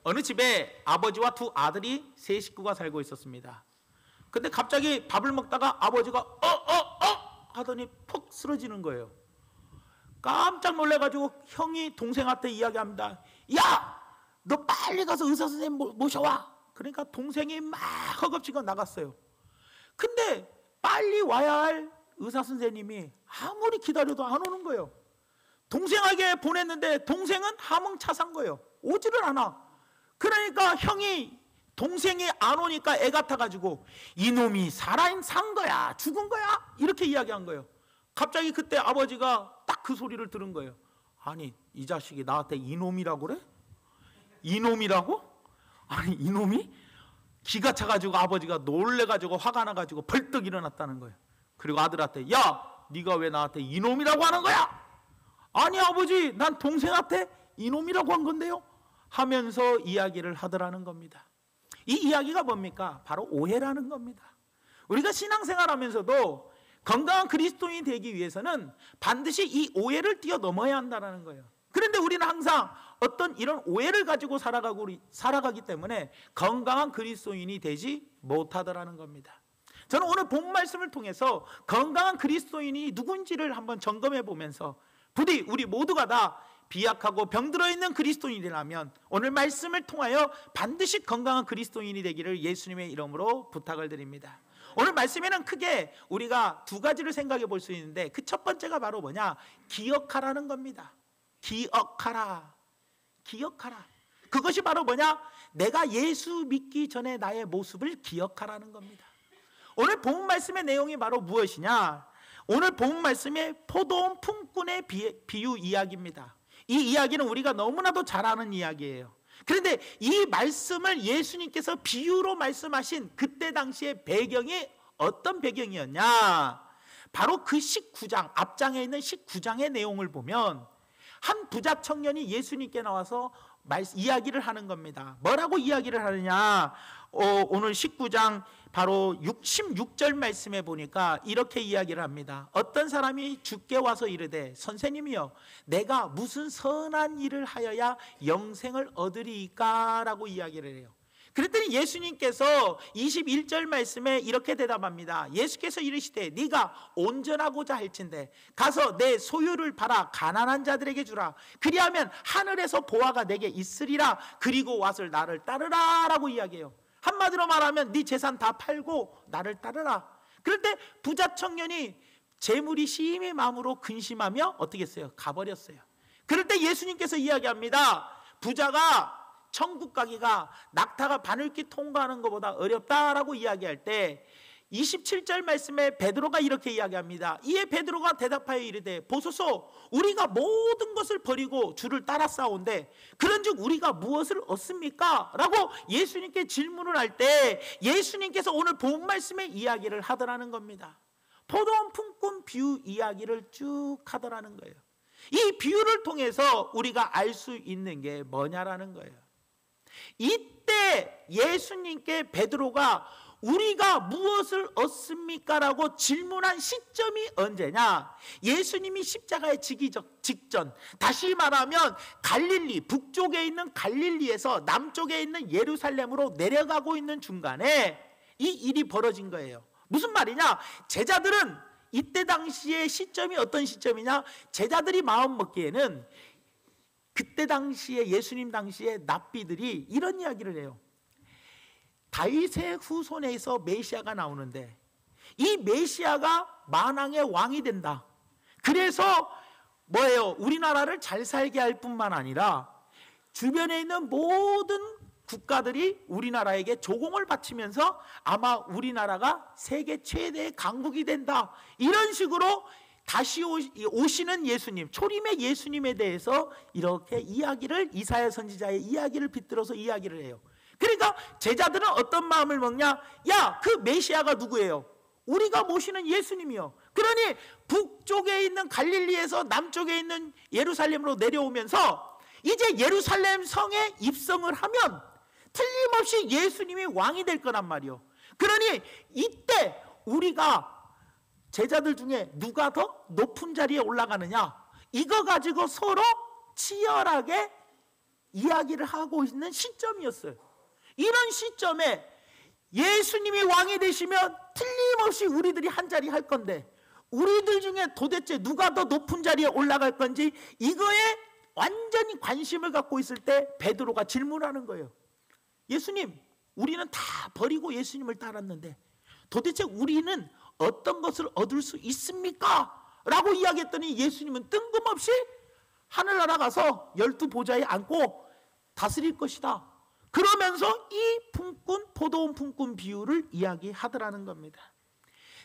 어느 집에 아버지와 두 아들이 세 식구가 살고 있었습니다. 근데 갑자기 밥을 먹다가 아버지가 하더니 푹 쓰러지는 거예요. 깜짝 놀래가지고 형이 동생한테 이야기합니다. 야, 너 빨리 가서 의사 선생님 모셔와. 그러니까 동생이 막 허겁지겁 나갔어요. 근데 빨리 와야 할 의사 선생님이 아무리 기다려도 안 오는 거예요. 동생에게 보냈는데 동생은 하몽차사인 거예요. 오지를 않아. 그러니까 형이 동생이 안 오니까 애 같아가지고 이놈이 산 거야 죽은 거야 이렇게 이야기한 거예요. 갑자기 그때 아버지가 딱 그 소리를 들은 거예요. 아니 이 자식이 나한테 이놈이라고 그래? 이놈이라고? 아니 이놈이? 기가 차가지고 아버지가 놀래가지고 화가 나가지고 벌떡 일어났다는 거예요. 그리고 아들한테 야 네가 왜 나한테 이놈이라고 하는 거야? 아니 아버지 난 동생한테 이놈이라고 한 건데요 하면서 이야기를 하더라는 겁니다. 이 이야기가 뭡니까? 바로 오해라는 겁니다. 우리가 신앙생활 하면서도 건강한 그리스도인이 되기 위해서는 반드시 이 오해를 뛰어넘어야 한다는 거예요. 그런데 우리는 항상 어떤 이런 오해를 가지고 살아가기 때문에 건강한 그리스도인이 되지 못하더라는 겁니다. 저는 오늘 본 말씀을 통해서 건강한 그리스도인이 누군지를 한번 점검해 보면서 부디 우리 모두가 다 비약하고 병들어 있는 그리스도인이라면 오늘 말씀을 통하여 반드시 건강한 그리스도인이 되기를 예수님의 이름으로 부탁을 드립니다. 오늘 말씀에는 크게 우리가 두 가지를 생각해 볼 수 있는데 그 첫 번째가 바로 뭐냐? 기억하라는 겁니다. 기억하라. 기억하라. 그것이 바로 뭐냐? 내가 예수 믿기 전에 나의 모습을 기억하라는 겁니다. 오늘 본 말씀의 내용이 바로 무엇이냐? 오늘 본 말씀의 포도원 품꾼의 비유 이야기입니다. 이 이야기는 우리가 너무나도 잘 아는 이야기예요. 그런데 이 말씀을 예수님께서 비유로 말씀하신 그때 당시의 배경이 어떤 배경이었냐? 바로 그 19장, 앞장에 있는 19장의 내용을 보면 한 부자 청년이 예수님께 나와서 이야기를 하는 겁니다. 뭐라고 이야기를 하느냐? 오늘 19장 바로 66절 말씀에 보니까 이렇게 이야기를 합니다. 어떤 사람이 주께 와서 이르되 선생님이여 내가 무슨 선한 일을 하여야 영생을 얻으리까? 라고 이야기를 해요. 그랬더니 예수님께서 21절 말씀에 이렇게 대답합니다. 예수께서 이르시되 네가 온전하고자 할진대 가서 내 소유를 팔아 가난한 자들에게 주라. 그리하면 하늘에서 보화가 내게 있으리라. 그리고 와서 나를 따르라 라고 이야기해요. 한마디로 말하면 네 재산 다 팔고 나를 따르라. 그럴 때 부자 청년이 재물이 시임의 마음으로 근심하며 어떻게 했어요? 가버렸어요. 그럴 때 예수님께서 이야기합니다. 부자가 천국 가기가 낙타가 바늘길 통과하는 것보다 어렵다라고 이야기할 때 27절 말씀에 베드로가 이렇게 이야기합니다. 이에 베드로가 대답하여 이르되 보소서 우리가 모든 것을 버리고 주를 따라싸운데 그런즉 우리가 무엇을 얻습니까? 라고 예수님께 질문을 할 때 예수님께서 오늘 본 말씀의 이야기를 하더라는 겁니다. 포도원 품꾼 비유 이야기를 쭉 하더라는 거예요. 이 비유를 통해서 우리가 알 수 있는 게 뭐냐라는 거예요. 이때 예수님께 베드로가 우리가 무엇을 얻습니까? 라고 질문한 시점이 언제냐? 예수님이 십자가에 지기 직전, 다시 말하면 갈릴리, 북쪽에 있는 갈릴리에서 남쪽에 있는 예루살렘으로 내려가고 있는 중간에 이 일이 벌어진 거예요. 무슨 말이냐? 제자들은 이때 당시의 시점이 어떤 시점이냐? 제자들이 마음 먹기에는 그때 당시에 예수님 당시에 납비들이 이런 이야기를 해요. 다윗의 후손에서 메시아가 나오는데 이 메시아가 만왕의 왕이 된다. 그래서 뭐예요? 우리나라를 잘 살게 할 뿐만 아니라 주변에 있는 모든 국가들이 우리나라에게 조공을 바치면서 아마 우리나라가 세계 최대의 강국이 된다. 이런 식으로 다시 오시는 예수님, 초림의 예수님에 대해서 이렇게 이야기를 이사야 선지자의 이야기를 빗들어서 이야기를 해요. 그러니까 제자들은 어떤 마음을 먹냐? 야, 그 메시아가 누구예요? 우리가 모시는 예수님이요. 그러니 북쪽에 있는 갈릴리에서 남쪽에 있는 예루살렘으로 내려오면서 이제 예루살렘 성에 입성을 하면 틀림없이 예수님이 왕이 될 거란 말이요. 그러니 이때 우리가 제자들 중에 누가 더 높은 자리에 올라가느냐? 이거 가지고 서로 치열하게 이야기를 하고 있는 시점이었어요. 이런 시점에 예수님이 왕이 되시면 틀림없이 우리들이 한 자리 할 건데, 우리들 중에 도대체 누가 더 높은 자리에 올라갈 건지 이거에 완전히 관심을 갖고 있을 때 베드로가 질문하는 거예요. 예수님, 우리는 다 버리고 예수님을 따랐는데 도대체 우리는 어떤 것을 얻을 수 있습니까? 라고 이야기했더니 예수님은 뜬금없이 하늘나라 가서 12보좌에 앉고 다스릴 것이다, 그러면서 이 품꾼, 포도원 품꾼 비유를 이야기하더라는 겁니다.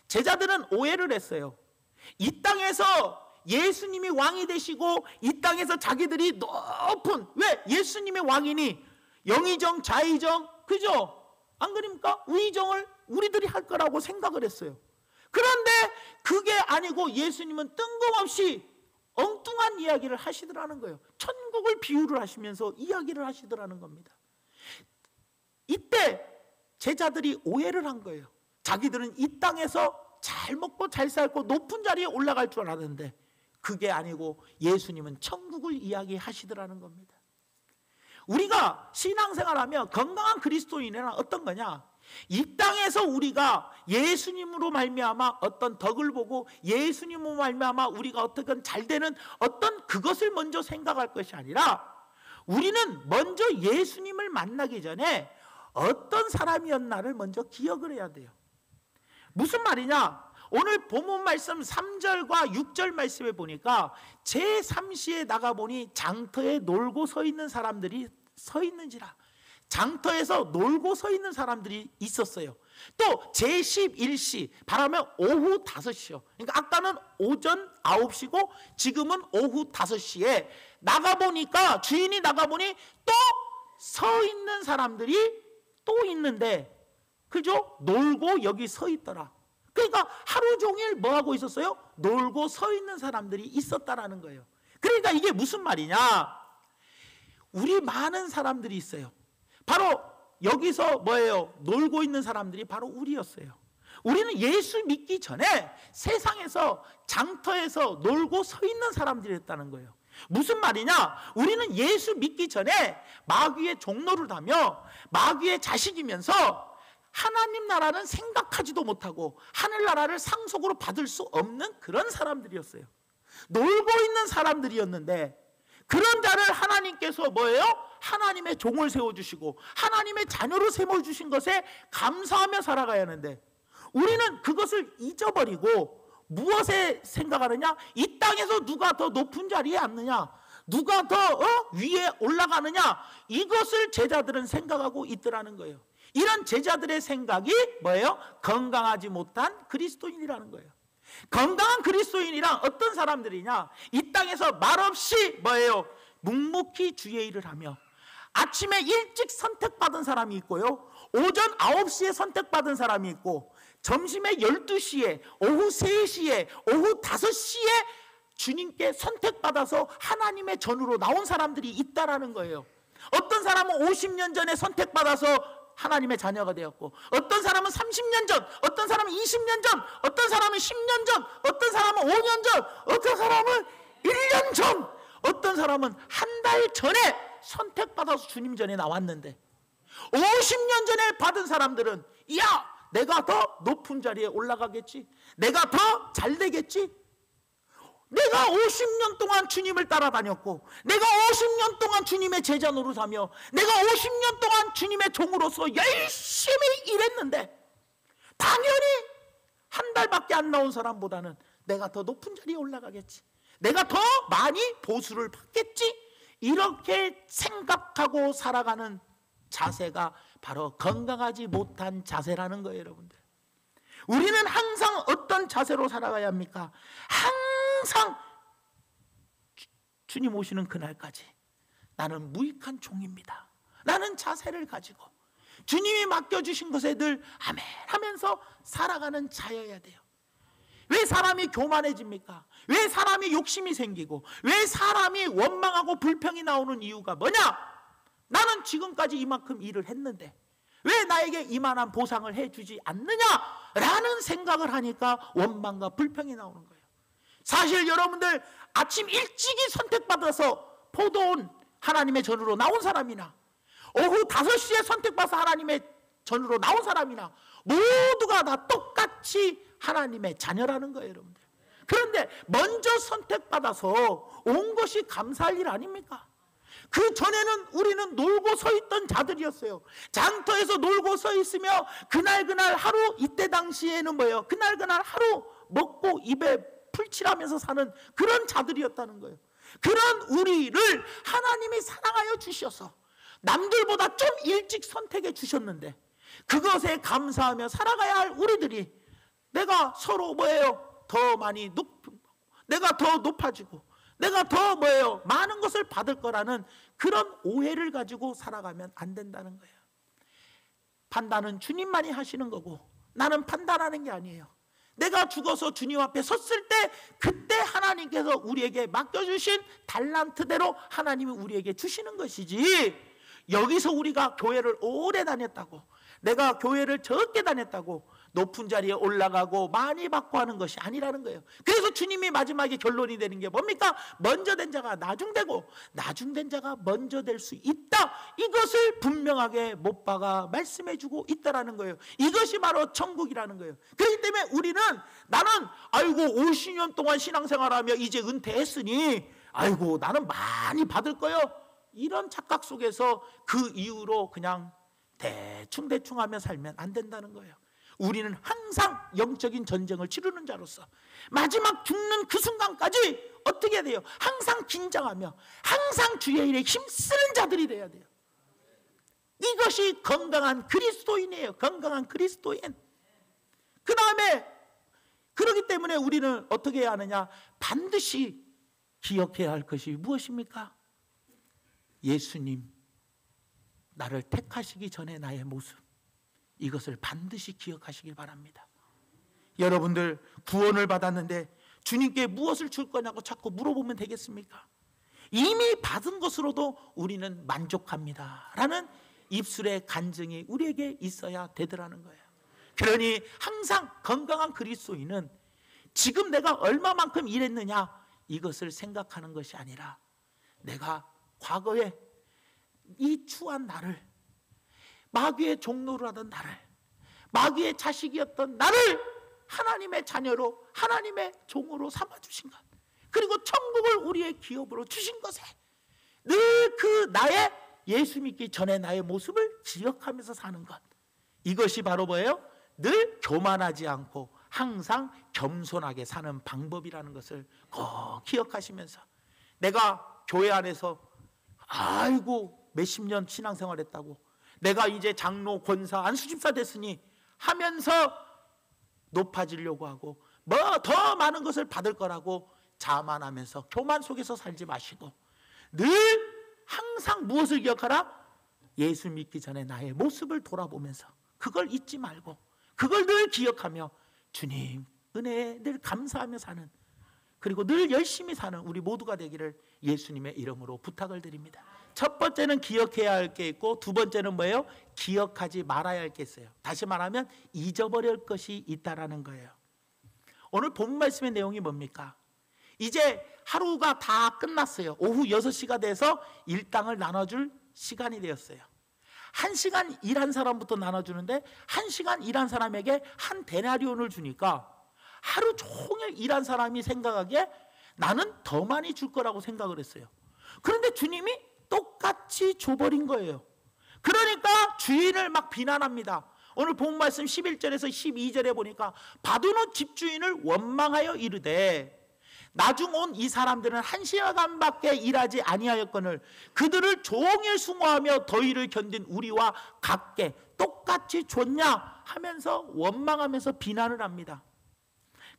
제자들은 오해를 했어요. 이 땅에서 예수님이 왕이 되시고 이 땅에서 자기들이 높은, 왜 예수님의 왕이니 영의정, 좌의정, 그죠? 안 그립니까? 우의정을 우리들이 할 거라고 생각을 했어요. 그런데 그게 아니고 예수님은 뜬금없이 엉뚱한 이야기를 하시더라는 거예요. 천국을 비유를 하시면서 이야기를 하시더라는 겁니다. 이때 제자들이 오해를 한 거예요. 자기들은 이 땅에서 잘 먹고 잘 살고 높은 자리에 올라갈 줄 알았는데 그게 아니고 예수님은 천국을 이야기하시더라는 겁니다. 우리가 신앙생활하면 건강한 그리스도인은 어떤 거냐? 이 땅에서 우리가 예수님으로 말미암아 어떤 덕을 보고 예수님으로 말미암아 우리가 어떻게 잘 되는 어떤 그것을 먼저 생각할 것이 아니라, 우리는 먼저 예수님을 만나기 전에 어떤 사람이었나를 먼저 기억을 해야 돼요. 무슨 말이냐? 오늘 본문 말씀 3절과 6절 말씀에 보니까 제3시에 나가보니 장터에 놀고 서 있는 사람들이 서 있는지라, 장터에서 놀고 서 있는 사람들이 있었어요. 또 제11시, 바라면 오후 5시요. 그러니까 아까는 오전 9시고 지금은 오후 5시에 나가보니까, 주인이 나가보니 또 서 있는 사람들이 또 있는데, 그죠? 놀고 여기 서 있더라. 그러니까 하루 종일 뭐 하고 있었어요? 놀고 서 있는 사람들이 있었다라는 거예요. 그러니까 이게 무슨 말이냐? 우리 많은 사람들이 있어요. 바로 여기서 뭐예요? 놀고 있는 사람들이 바로 우리였어요. 우리는 예수 믿기 전에 세상에서 장터에서 놀고 서 있는 사람들이었다는 거예요. 무슨 말이냐? 우리는 예수 믿기 전에 마귀의 종노를 하며 마귀의 자식이면서 하나님 나라는 생각하지도 못하고 하늘나라를 상속으로 받을 수 없는 그런 사람들이었어요. 놀고 있는 사람들이었는데, 그런 자를 하나님께서 뭐예요? 하나님의 종을 세워주시고 하나님의 자녀로 세워주신 것에 감사하며 살아가야 하는데, 우리는 그것을 잊어버리고 무엇에 생각하느냐? 이 땅에서 누가 더 높은 자리에 앉느냐, 누가 더 위에 올라가느냐, 이것을 제자들은 생각하고 있더라는 거예요. 이런 제자들의 생각이 뭐예요? 건강하지 못한 그리스도인이라는 거예요. 건강한 그리스도인이란 어떤 사람들이냐? 이 땅에서 말없이 뭐예요? 묵묵히 주의 일을 하며 아침에 일찍 선택받은 사람이 있고요, 오전 9시에 선택받은 사람이 있고, 점심에 12시에, 오후 3시에, 오후 5시에 주님께 선택받아서 하나님의 전으로 나온 사람들이 있다라는 거예요. 어떤 사람은 50년 전에 선택받아서 하나님의 자녀가 되었고, 어떤 사람은 30년 전, 어떤 사람은 20년 전, 어떤 사람은 10년 전, 어떤 사람은 5년 전, 어떤 사람은 1년 전, 어떤 사람은 한 달 전에 선택받아서 주님 전에 나왔는데, 50년 전에 받은 사람들은 야, 내가 더 높은 자리에 올라가겠지, 내가 더 잘 되겠지, 내가 50년 동안 주님을 따라다녔고, 내가 50년 동안 주님의 제자 노릇하며, 내가 50년 동안 주님의 종으로서 열심히 일했는데 당연히 한 달밖에 안 나온 사람보다는 내가 더 높은 자리에 올라가겠지, 내가 더 많이 보수를 받겠지, 이렇게 생각하고 살아가는 자세가 바로 건강하지 못한 자세라는 거예요. 여러분들, 우리는 항상 어떤 자세로 살아가야 합니까? 항상 주님 오시는 그날까지 나는 무익한 종입니다, 라는 자세를 가지고 주님이 맡겨주신 것에 늘 아멘 하면서 살아가는 자여야 돼요. 왜 사람이 교만해집니까? 왜 사람이 욕심이 생기고 왜 사람이 원망하고 불평이 나오는 이유가 뭐냐? 나는 지금까지 이만큼 일을 했는데 왜 나에게 이만한 보상을 해주지 않느냐라는 생각을 하니까 원망과 불평이 나오는 거예요. 사실 여러분들 아침 일찍이 선택받아서 포도원 하나님의 전으로 나온 사람이나 오후 5시에 선택받아서 하나님의 전으로 나온 사람이나 모두가 다 똑같이 하나님의 자녀라는 거예요, 여러분들. 그런데 먼저 선택받아서 온 것이 감사할 일 아닙니까? 그 전에는 우리는 놀고 서 있던 자들이었어요. 장터에서 놀고 서 있으며 그날 하루, 이때 당시에는 뭐예요? 그날 하루 먹고 입에 풀칠하면서 사는 그런 자들이었다는 거예요. 그런 우리를 하나님이 사랑하여 주셔서 남들보다 좀 일찍 선택해 주셨는데 그것에 감사하며 살아가야 할 우리들이 내가 서로 뭐예요? 더 많이 내가 더 높아지고 내가 더 뭐예요? 많은 것을 받을 거라는 그런 오해를 가지고 살아가면 안 된다는 거예요. 판단은 주님만이 하시는 거고 나는 판단하는 게 아니에요. 내가 죽어서 주님 앞에 섰을 때 그때 하나님께서 우리에게 맡겨주신 달란트대로 하나님이 우리에게 주시는 것이지, 여기서 우리가 교회를 오래 다녔다고, 내가 교회를 적게 다녔다고 높은 자리에 올라가고 많이 받고 하는 것이 아니라는 거예요. 그래서 주님이 마지막에 결론이 되는 게 뭡니까? 먼저 된 자가 나중되고 나중된 자가 먼저 될 수 있다. 이것을 분명하게 못 박아 말씀해 주고 있다라는 거예요. 이것이 바로 천국이라는 거예요. 그렇기 때문에 우리는 나는 아이고 50년 동안 신앙생활하며 이제 은퇴했으니 아이고 나는 많이 받을 거요, 이런 착각 속에서 그 이후로 그냥 대충 하며 살면 안 된다는 거예요. 우리는 항상 영적인 전쟁을 치르는 자로서 마지막 죽는 그 순간까지 어떻게 해야 돼요? 항상 긴장하며 항상 주의 일에 힘쓰는 자들이 돼야 돼요. 이것이 건강한 그리스도인이에요. 건강한 그리스도인. 그 다음에 그렇기 때문에 우리는 어떻게 해야 하느냐? 반드시 기억해야 할 것이 무엇입니까? 예수님 나를 택하시기 전에 나의 모습, 이것을 반드시 기억하시길 바랍니다. 여러분들 구원을 받았는데 주님께 무엇을 줄 거냐고 자꾸 물어보면 되겠습니까? 이미 받은 것으로도 우리는 만족합니다 라는 입술의 간증이 우리에게 있어야 되더라는 거예요. 그러니 항상 건강한 그리스도인은 지금 내가 얼마만큼 일했느냐 이것을 생각하는 것이 아니라 내가 과거에 이 추한 나를, 마귀의 종노를 하던 나를, 마귀의 자식이었던 나를 하나님의 자녀로, 하나님의 종으로 삼아주신 것, 그리고 천국을 우리의 기업으로 주신 것에 늘 그 나의 예수 믿기 전에 나의 모습을 기억하면서 사는 것, 이것이 바로 뭐예요? 늘 교만하지 않고 항상 겸손하게 사는 방법이라는 것을 꼭 기억하시면서, 내가 교회 안에서 아이고 몇십 년 신앙생활 했다고, 내가 이제 장로, 권사, 안수집사 됐으니 하면서 높아지려고 하고 뭐 더 많은 것을 받을 거라고 자만하면서 교만 속에서 살지 마시고 늘 항상 무엇을 기억하라? 예수 믿기 전에 나의 모습을 돌아보면서 그걸 잊지 말고 그걸 늘 기억하며 주님 은혜에 늘 감사하며 사는, 그리고 늘 열심히 사는 우리 모두가 되기를 예수님의 이름으로 부탁을 드립니다. 첫 번째는 기억해야 할 게 있고, 두 번째는 뭐예요? 기억하지 말아야 할 게 있어요. 다시 말하면 잊어버릴 것이 있다라는 거예요. 오늘 본 말씀의 내용이 뭡니까? 이제 하루가 다 끝났어요. 오후 6시가 돼서 일당을 나눠줄 시간이 되었어요. 1시간 일한 사람부터 나눠주는데 1시간 일한 사람에게 한 데나리온을 주니까 하루 종일 일한 사람이 생각하기에 나는 더 많이 줄 거라고 생각을 했어요. 그런데 주님이 똑같이 줘버린 거예요. 그러니까 주인을 막 비난합니다. 오늘 본 말씀 11절에서 12절에 보니까 받은 집주인을 원망하여 이르되 나중 온 이 사람들은 1시간밖에 일하지 아니하였거늘 그들을 종일 수고하며 더위를 견딘 우리와 같게 똑같이 줬냐 하면서 원망하면서 비난을 합니다.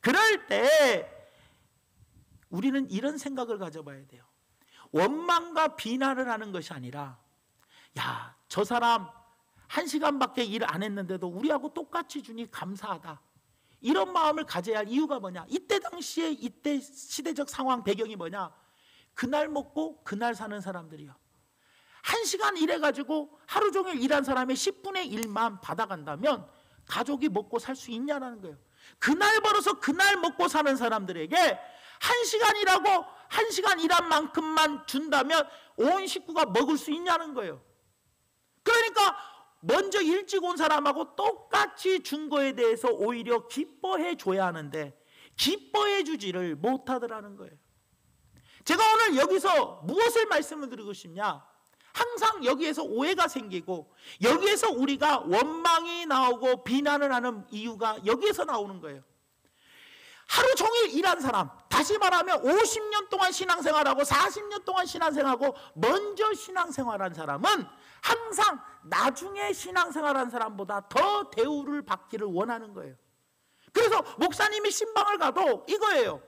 그럴 때 우리는 이런 생각을 가져봐야 돼요. 원망과 비난을 하는 것이 아니라, 야, 저 사람 1시간밖에 일 안 했는데도 우리하고 똑같이 주니 감사하다, 이런 마음을 가져야 할 이유가 뭐냐? 이때 당시에 이때 시대적 상황 배경이 뭐냐? 그날 먹고 그날 사는 사람들이요. 1시간 일해가지고 하루 종일 일한 사람의 10분의 1만 받아간다면 가족이 먹고 살 수 있냐는 거예요. 그날 벌어서 그날 먹고 사는 사람들에게 1시간 일하고 1시간 일한 만큼만 준다면 온 식구가 먹을 수 있냐는 거예요. 그러니까 먼저 일찍 온 사람하고 똑같이 준 거에 대해서 오히려 기뻐해 줘야 하는데 기뻐해 주지를 못하더라는 거예요. 제가 오늘 여기서 무엇을 말씀을 드리고 싶냐? 항상 여기에서 오해가 생기고 여기에서 우리가 원망이 나오고 비난을 하는 이유가 여기에서 나오는 거예요. 하루 종일 일한 사람, 다시 말하면 50년 동안 신앙생활하고 40년 동안 신앙생활하고 먼저 신앙생활한 사람은 항상 나중에 신앙생활한 사람보다 더 대우를 받기를 원하는 거예요. 그래서 목사님이 신방을 가도 이거예요.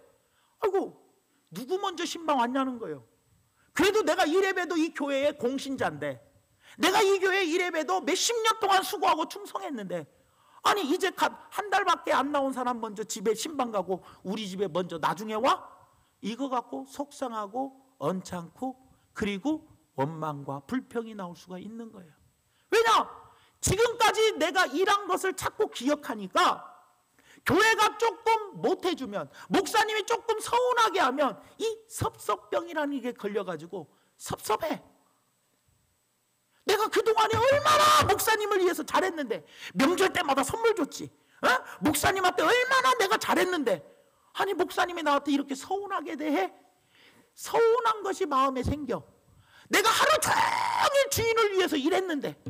아이고, 누구 먼저 신방 왔냐는 거예요. 그래도 내가 이래봬도 이 교회의 공신자인데, 내가 이 교회 이래봬도 몇십 년 동안 수고하고 충성했는데, 아니 이제 한 달밖에 안 나온 사람 먼저 집에 신방 가고 우리 집에 먼저 나중에 와? 이거 갖고 속상하고 언짢고 그리고 원망과 불평이 나올 수가 있는 거예요. 왜냐? 지금까지 내가 일한 것을 자꾸 기억하니까 교회가 조금 못해주면, 목사님이 조금 서운하게 하면 이 섭섭병이라는 게 걸려가지고 섭섭해. 내가 그동안에 얼마나 목사님을 위해서 잘했는데, 명절 때마다 선물 줬지, 목사님한테 얼마나 내가 잘했는데, 아니 목사님이 나한테 이렇게 서운하게 대해? 서운한 것이 마음에 생겨. 내가 하루 종일 주인을 위해서 일했는데,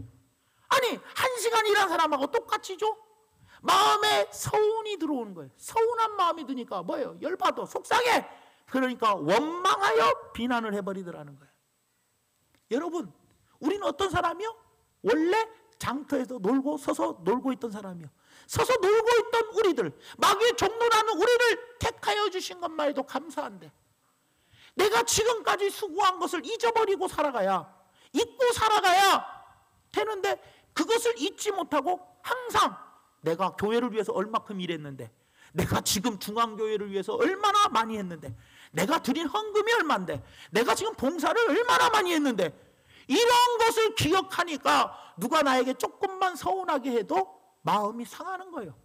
아니 1시간 일한 사람하고 똑같이 줘? 마음에 서운이 들어오는 거예요. 서운한 마음이 드니까 뭐예요? 열받아, 속상해. 그러니까 원망하여 비난을 해버리더라는 거예요. 여러분, 우리는 어떤 사람이요? 원래 장터에서 놀고 서서 놀고 있던 사람이요. 서서 놀고 있던 우리들, 마귀의 종노라는 우리를 택하여 주신 것만 해도 감사한데, 내가 지금까지 수고한 것을 잊어버리고 살아가야, 잊고 살아가야 되는데, 그것을 잊지 못하고 항상 내가 교회를 위해서 얼마큼 일했는데, 내가 지금 중앙교회를 위해서 얼마나 많이 했는데, 내가 드린 헌금이 얼만데, 내가 지금 봉사를 얼마나 많이 했는데, 이런 것을 기억하니까 누가 나에게 조금만 서운하게 해도 마음이 상하는 거예요.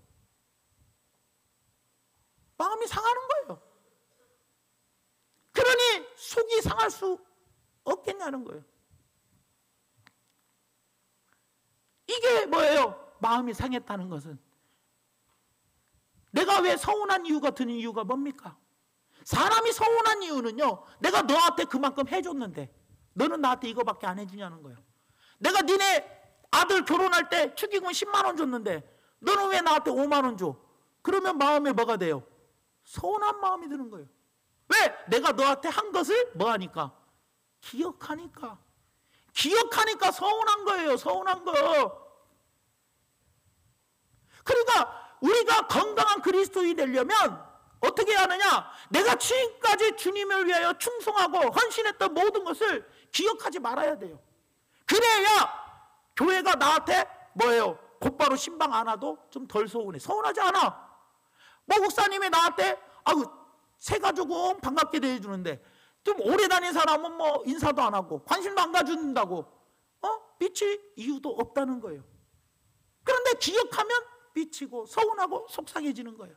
마음이 상하는 거예요. 그러니 속이 상할 수 없겠냐는 거예요. 이게 뭐예요? 마음이 상했다는 것은. 내가 왜 서운한 이유가 드는 이유가 뭡니까? 사람이 서운한 이유는요, 내가 너한테 그만큼 해줬는데 너는 나한테 이거밖에 안 해주냐는 거예요. 내가 니네 아들 결혼할 때 축의금 10만 원 줬는데 너는 왜 나한테 5만 원 줘? 그러면 마음에 뭐가 돼요? 서운한 마음이 드는 거예요. 왜? 내가 너한테 한 것을 뭐 하니까? 기억하니까. 기억하니까 서운한 거예요. 서운한 거. 그러니까 우리가 건강한 그리스도인이 되려면 어떻게 해야 하느냐? 내가 지금까지 주님을 위하여 충성하고 헌신했던 모든 것을 기억하지 말아야 돼요. 그래야 교회가 나한테 뭐예요? 곧바로 신방 안 와도 좀 덜 서운해. 서운하지 않아. 뭐 목사님이 나한테 새 가족은 반갑게 대해주는데 좀 오래 다닌 사람은 뭐 인사도 안 하고 관심도 안 가준다고 삐칠 이유도 없다는 거예요. 그런데 기억하면 삐치고 서운하고 속상해지는 거예요.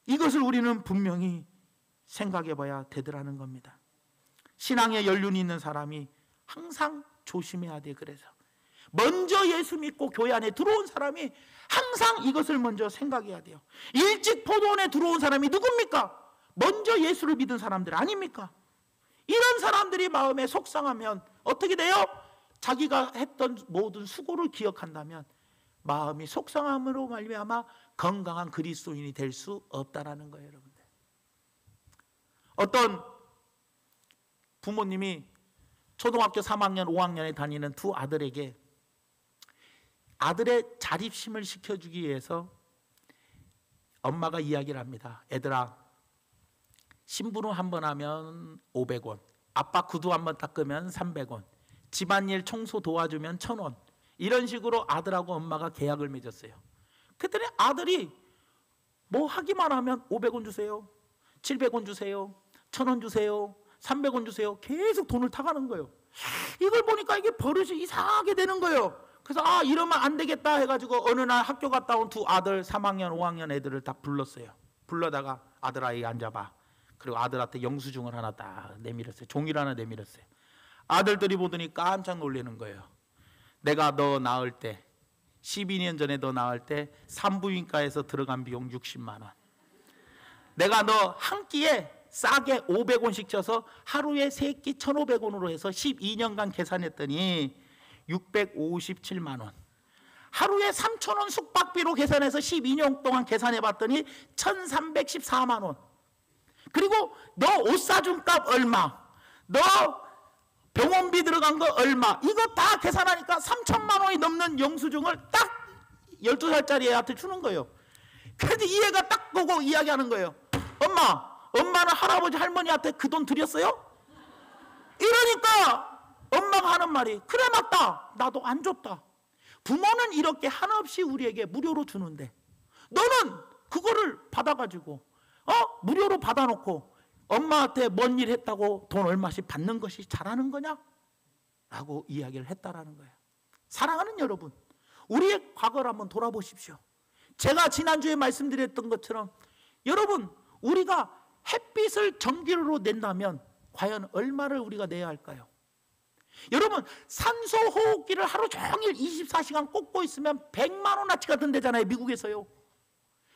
이것을 우리는 분명히 생각해 봐야 되더라는 겁니다. 신앙에 연륜이 있는 사람이 항상 조심해야 돼. 그래서 먼저 예수 믿고 교회 안에 들어온 사람이 항상 이것을 먼저 생각해야 돼요. 일찍 포도원에 들어온 사람이 누굽니까? 먼저 예수를 믿은 사람들 아닙니까? 이런 사람들이 마음에 속상하면 어떻게 돼요? 자기가 했던 모든 수고를 기억한다면 마음이 속상함으로 말미암아 건강한 그리스도인이 될 수 없다라는 거예요, 여러분들. 어떤 부모님이 초등학교 3학년, 5학년에 다니는 두 아들에게 아들의 자립심을 시켜주기 위해서 엄마가 이야기를 합니다. 애들아, 심부름 한번 하면 500원, 아빠 구두 한번 닦으면 300원, 집안일 청소 도와주면 1000원. 이런 식으로 아들하고 엄마가 계약을 맺었어요. 그랬더니 아들이 뭐 하기만 하면 500원 주세요, 700원 주세요, 1000원 주세요, 300원 주세요. 계속 돈을 타가는 거예요. 이걸 보니까 이게 버릇이 이상하게 되는 거예요. 그래서 이러면 안 되겠다 해가지고 어느 날 학교 갔다 온 두 아들 3학년 5학년 애들을 딱 불렀어요. 불러다가 아들아, 이 앉아봐. 그리고 아들한테 영수증을 하나 딱 내밀었어요. 종이를 하나 내밀었어요. 아들들이 보더니 깜짝 놀라는 거예요. 내가 너 낳을 때 12년 전에 너 낳을 때 산부인과에서 들어간 비용 60만 원, 내가 너 한 끼에 싸게 500원씩 쳐서 하루에 3끼 1,500원으로 해서 12년간 계산했더니 657만 원, 하루에 3,000원 숙박비로 계산해서 12년 동안 계산해봤더니 1,314만 원, 그리고 너 옷 사준 값 얼마, 너 병원비 들어간 거 얼마, 이거 다 계산하니까 3,000만 원이 넘는 영수증을 딱 12살짜리 애한테 주는 거예요. 그래서 이 애가 딱 보고 이야기하는 거예요. 엄마는 할아버지 할머니한테 그 돈 드렸어요? 이러니까 엄마가 하는 말이, 그래 맞다, 나도 안 줬다. 부모는 이렇게 한없이 우리에게 무료로 주는데 너는 그거를 받아가지고 무료로 받아놓고 엄마한테 뭔 일 했다고 돈 얼마씩 받는 것이 잘하는 거냐? 라고 이야기를 했다라는 거예요. 사랑하는 여러분, 우리의 과거를 한번 돌아보십시오. 제가 지난주에 말씀드렸던 것처럼 여러분, 우리가 햇빛을 전기로 낸다면 과연 얼마를 우리가 내야 할까요? 여러분, 산소 호흡기를 하루 종일 24시간 꽂고 있으면 100만 원어치가 든대잖아요, 미국에서요.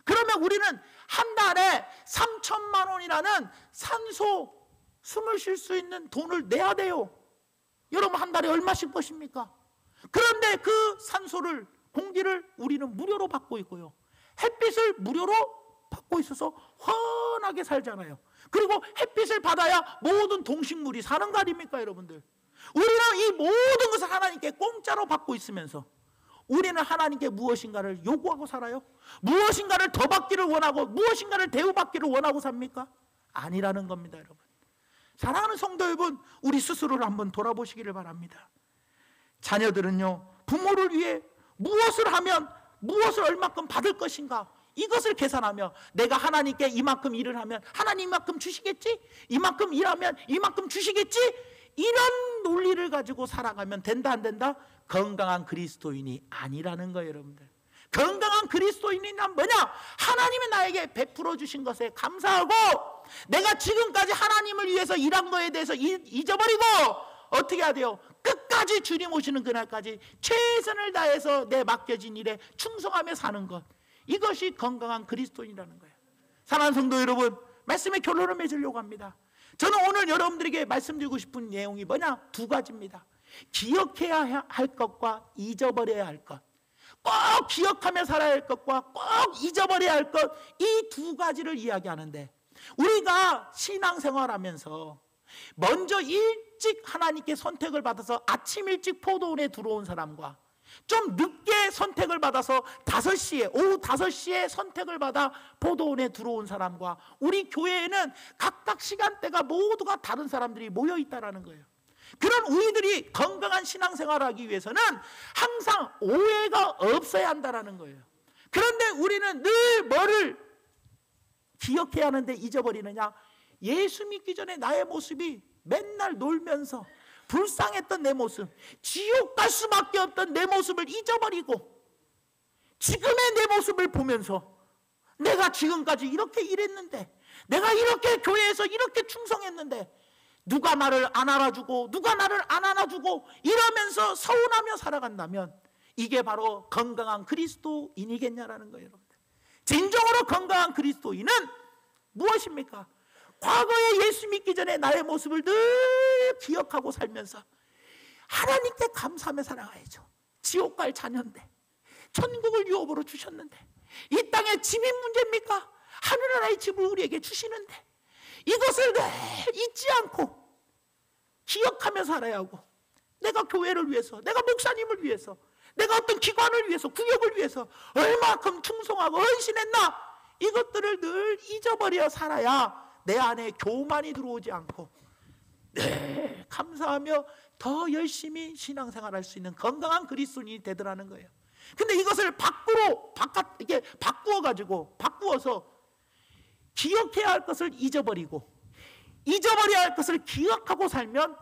그러면 우리는 한 달에 3,000만 원이라는 산소, 숨을 쉴 수 있는 돈을 내야 돼요. 여러분, 한 달에 얼마씩 버십니까? 그런데 그 산소를, 공기를 우리는 무료로 받고 있고요, 햇빛을 무료로 받고 있어서 환하게 살잖아요. 그리고 햇빛을 받아야 모든 동식물이 사는 거 아닙니까, 여러분들? 우리는 이 모든 것을 하나님께 공짜로 받고 있으면서 우리는 하나님께 무엇인가를 요구하고 살아요? 무엇인가를 더 받기를 원하고 무엇인가를 대우받기를 원하고 삽니까? 아니라는 겁니다, 여러분. 사랑하는 성도 여러분, 우리 스스로를 한번 돌아보시기를 바랍니다. 자녀들은요, 부모를 위해 무엇을 하면 무엇을 얼마큼 받을 것인가, 이것을 계산하며 내가 하나님께 이만큼 일을 하면 하나님 이만큼 주시겠지? 이만큼 일하면 이만큼 주시겠지? 이런 논리를 가지고 살아가면 된다 안 된다? 건강한 그리스도인이 아니라는 거예요, 여러분들. 건강한 그리스도인이란 뭐냐? 하나님이 나에게 베풀어 주신 것에 감사하고 내가 지금까지 하나님을 위해서 일한 거에 대해서 잊어버리고 어떻게 해야 돼요? 끝까지 주님 오시는 그날까지 최선을 다해서 내 맡겨진 일에 충성하며 사는 것, 이것이 건강한 그리스도인이라는 거예요. 사랑하는 성도 여러분, 말씀의 결론을 맺으려고 합니다. 저는 오늘 여러분들에게 말씀드리고 싶은 내용이 뭐냐? 2가지입니다. 기억해야 할 것과 잊어버려야 할 것, 꼭 기억하며 살아야 할 것과 꼭 잊어버려야 할 것, 이 2가지를 이야기하는데, 우리가 신앙생활하면서 먼저 일찍 하나님께 선택을 받아서 아침 일찍 포도원에 들어온 사람과 좀 늦게 선택을 받아서 5시에, 오후 5시에 선택을 받아 포도원에 들어온 사람과 우리 교회에는 각각 시간대가 모두가 다른 사람들이 모여 있다는 거예요. 그런 우리들이 건강한 신앙생활을 하기 위해서는 항상 오해가 없어야 한다는 거예요. 그런데 우리는 늘 뭐를 기억해야 하는데 잊어버리느냐? 예수 믿기 전에 나의 모습이 맨날 놀면서 불쌍했던 내 모습, 지옥 갈 수밖에 없던 내 모습을 잊어버리고 지금의 내 모습을 보면서 내가 지금까지 이렇게 일했는데, 내가 이렇게 교회에서 이렇게 충성했는데 누가 나를 안 알아주고 누가 나를 안 안아주고 이러면서 서운하며 살아간다면 이게 바로 건강한 그리스도인이겠냐라는 거예요, 여러분들. 진정으로 건강한 그리스도인은 무엇입니까? 과거에 예수 믿기 전에 나의 모습을 늘 기억하고 살면서 하나님께 감사하며 살아가야죠. 지옥 갈 자녀인데, 천국을 유업으로 주셨는데, 이 땅에 집이 문제입니까? 하늘나라의 집을 우리에게 주시는데 이것을 늘 잊지 않고 기억하며 살아야 하고, 내가 교회를 위해서, 내가 목사님을 위해서, 내가 어떤 기관을 위해서, 구역을 위해서 얼마큼 충성하고 헌신했나, 이것들을 늘 잊어버려 살아야 내 안에 교만이 들어오지 않고 감사하며 더 열심히 신앙생활할 수 있는 건강한 그리스도인이 되더라는 거예요. 근데 이것을 바꾸어서 기억해야 할 것을 잊어버리고 잊어버려야 할 것을 기억하고 살면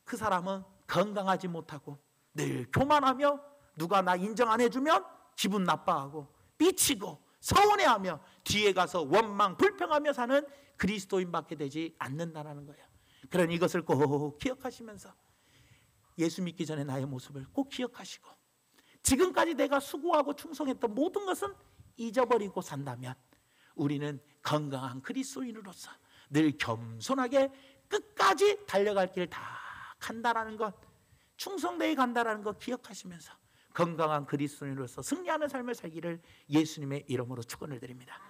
그 사람은 건강하지 못하고 늘 교만하며 누가 나 인정 안 해주면 기분 나빠하고 삐치고 서운해하며 뒤에 가서 원망 불평하며 사는 그리스도인밖에 되지 않는다는 거예요. 그러니 이것을 꼭 기억하시면서 예수 믿기 전에 나의 모습을 꼭 기억하시고 지금까지 내가 수고하고 충성했던 모든 것은 잊어버리고 산다면 우리는 건강한 그리스도인으로서 늘 겸손하게 끝까지 달려갈 길 다 간다라는 것, 충성되게 간다라는 것 기억하시면서 건강한 그리스도인으로서 승리하는 삶을 살기를 예수님의 이름으로 축원을 드립니다.